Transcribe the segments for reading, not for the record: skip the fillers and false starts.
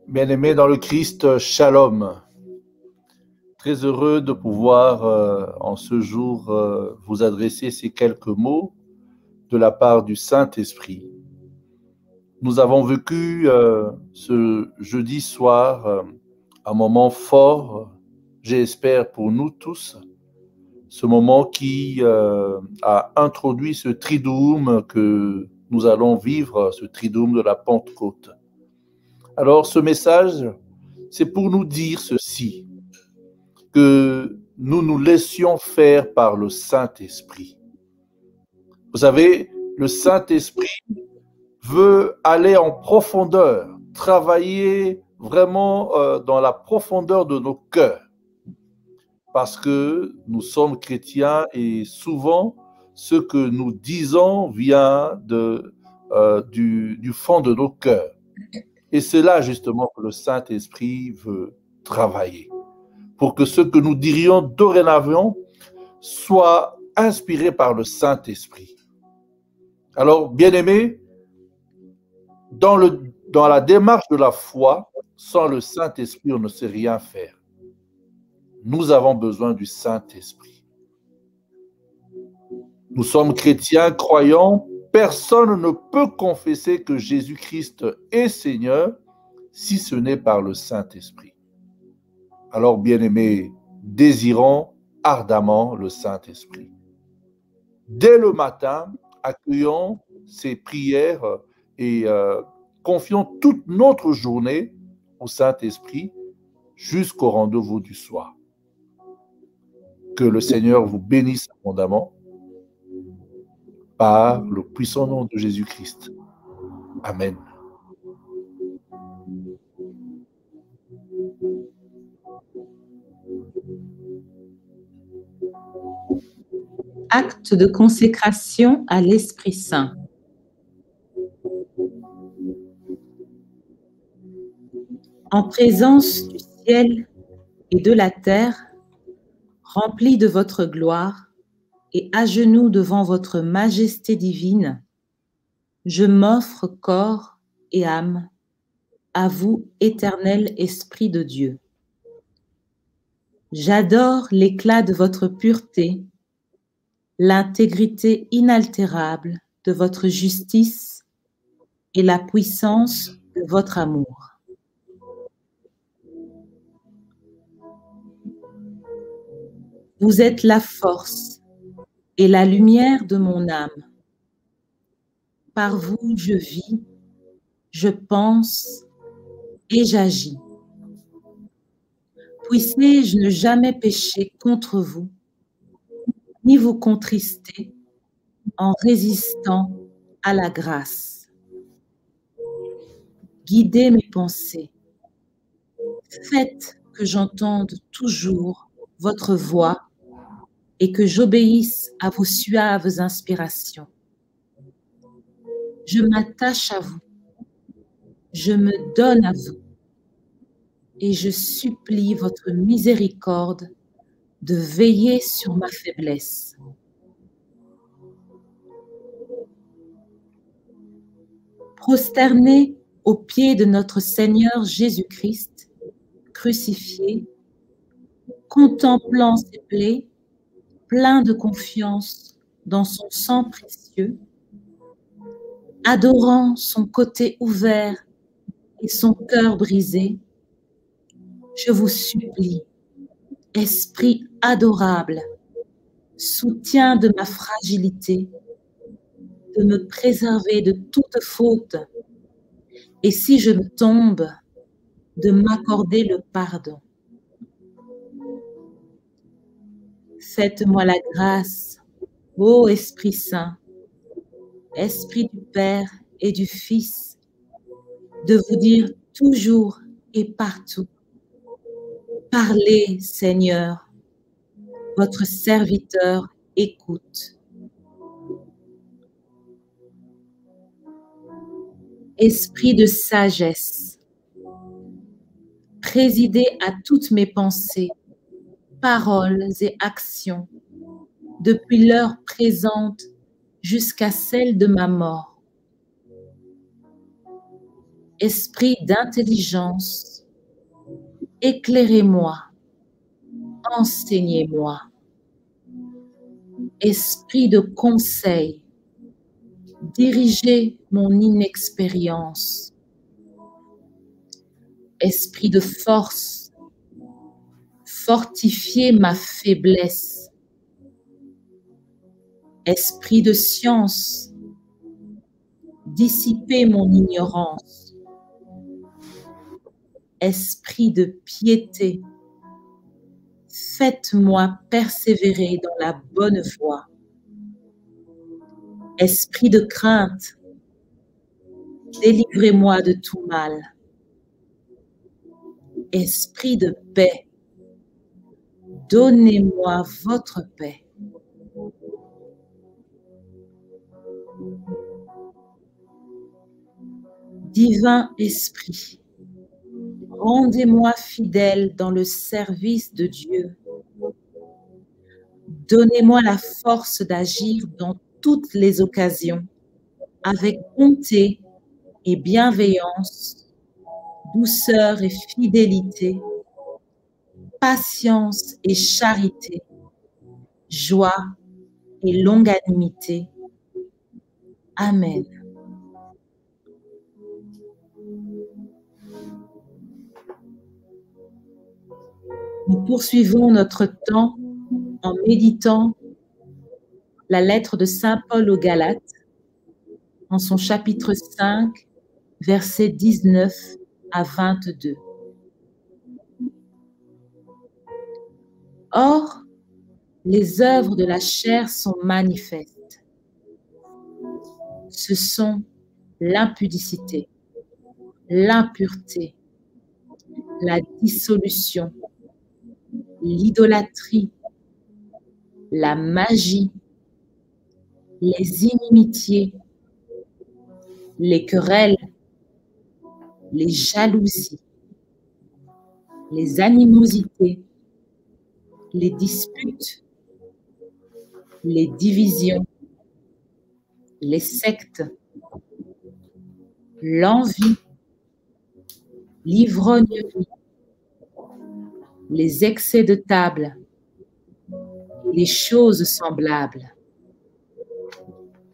Bien-aimés dans le Christ, Shalom. Très heureux de pouvoir, en ce jour, vous adresser ces quelques mots de la part du Saint-Esprit. Nous avons vécu ce jeudi soir un moment fort, j'espère pour nous tous, ce moment qui a introduit ce triduum que nous allons vivre, ce triduum de la Pentecôte. Alors ce message, c'est pour nous dire ceci, que nous nous laissions faire par le Saint-Esprit. Vous savez, le Saint-Esprit veut aller en profondeur, travailler vraiment dans la profondeur de nos cœurs, parce que nous sommes chrétiens et souvent, ce que nous disons vient du fond de nos cœurs. Et c'est là justement que le Saint-Esprit veut travailler, pour que ce que nous dirions dorénavant soit inspiré par le Saint-Esprit. Alors, bien-aimés, dans la démarche de la foi, sans le Saint-Esprit, on ne sait rien faire. Nous avons besoin du Saint-Esprit. Nous sommes chrétiens, croyants. Personne ne peut confesser que Jésus-Christ est Seigneur si ce n'est par le Saint-Esprit. Alors, bien-aimés, désirons ardemment le Saint-Esprit. Dès le matin, accueillons ces prières et confions toute notre journée au Saint-Esprit jusqu'au rendez-vous du soir. Que le Seigneur vous bénisse abondamment par le puissant nom de Jésus-Christ. Amen. Acte de consécration à l'Esprit Saint. En présence du ciel et de la terre, remplis de votre gloire et à genoux devant votre majesté divine, je m'offre corps et âme à vous, éternel Esprit de Dieu. J'adore l'éclat de votre pureté, l'intégrité inaltérable de votre justice et la puissance de votre amour. Vous êtes la force et la lumière de mon âme. Par vous, je vis, je pense et j'agis. Puissé-je ne jamais pécher contre vous, ni vous contrister en résistant à la grâce. Guidez mes pensées. Faites que j'entende toujours votre voix et que j'obéisse à vos suaves inspirations. Je m'attache à vous, je me donne à vous et je supplie votre miséricorde de veiller sur ma faiblesse. Prosterné aux pieds de notre Seigneur Jésus-Christ, crucifié, contemplant ses plaies, plein de confiance dans son sang précieux, adorant son côté ouvert et son cœur brisé, je vous supplie, Esprit adorable, soutien de ma fragilité, de me préserver de toute faute, et si je tombe, de m'accorder le pardon. Faites-moi la grâce, ô Esprit Saint, Esprit du Père et du Fils, de vous dire toujours et partout: parlez, Seigneur, votre serviteur écoute. Esprit de sagesse, présidez à toutes mes pensées, paroles et actions, depuis l'heure présente jusqu'à celle de ma mort. Esprit d'intelligence, éclairez-moi, enseignez-moi. Esprit de conseil, dirigez mon inexpérience. Esprit de force, fortifiez ma faiblesse. Esprit de science, dissipez mon ignorance. Esprit de piété, faites-moi persévérer dans la bonne voie. Esprit de crainte, délivrez-moi de tout mal. Esprit de paix, donnez-moi votre paix. Divin Esprit, rendez-moi fidèle dans le service de Dieu. Donnez-moi la force d'agir dans toutes les occasions, avec bonté et bienveillance, douceur et fidélité, patience et charité, joie et longanimité. Amen. Nous poursuivons notre temps en méditant la lettre de Saint Paul aux Galates en son chapitre 5, versets 19 à 22. Or, les œuvres de la chair sont manifestes. Ce sont l'impudicité, l'impureté, la dissolution, l'idolâtrie, la magie, les inimitiés, les querelles, les jalousies, les animosités, les disputes, les divisions, les sectes, l'envie, l'ivrognerie, les excès de table, et les choses semblables.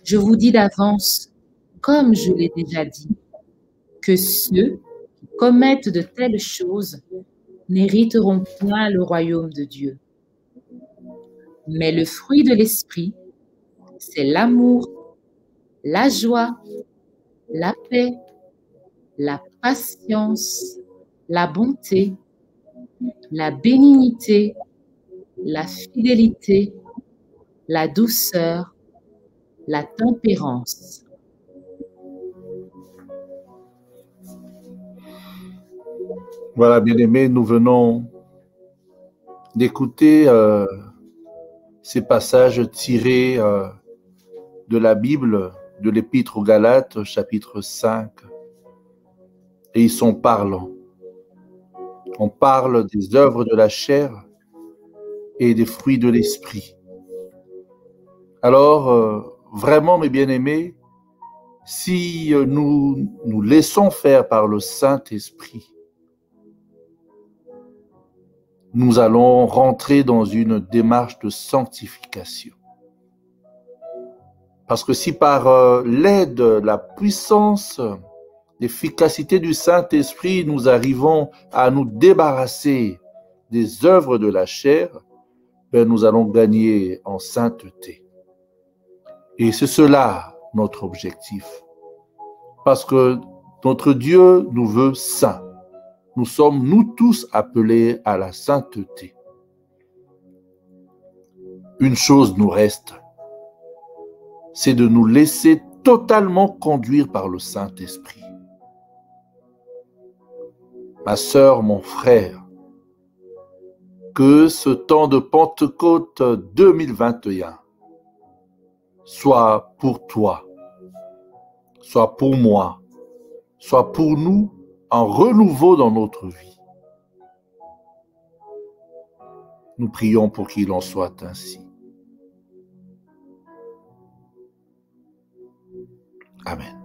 Je vous dis d'avance, comme je l'ai déjà dit, que ceux qui commettent de telles choses n'hériteront point le royaume de Dieu. Mais le fruit de l'esprit, c'est l'amour, la joie, la paix, la patience, la bonté, la bénignité, la fidélité, la douceur, la tempérance. Voilà, bien-aimés, nous venons d'écouter ces passages tirés de la Bible, de l'Épître aux Galates, chapitre 5, et ils sont parlants. On parle des œuvres de la chair et des fruits de l'esprit. Alors, vraiment, mes bien-aimés, si nous nous laissons faire par le Saint-Esprit, nous allons rentrer dans une démarche de sanctification. Parce que si par l'aide, la puissance, l'efficacité du Saint-Esprit, nous arrivons à nous débarrasser des œuvres de la chair, ben nous allons gagner en sainteté. Et c'est cela notre objectif. Parce que notre Dieu nous veut saints. Nous sommes, nous tous, appelés à la sainteté. Une chose nous reste, c'est de nous laisser totalement conduire par le Saint-Esprit. Ma sœur, mon frère, que ce temps de Pentecôte 2021 soit pour toi, soit pour moi, soit pour nous un renouveau dans notre vie. Nous prions pour qu'il en soit ainsi. Amen.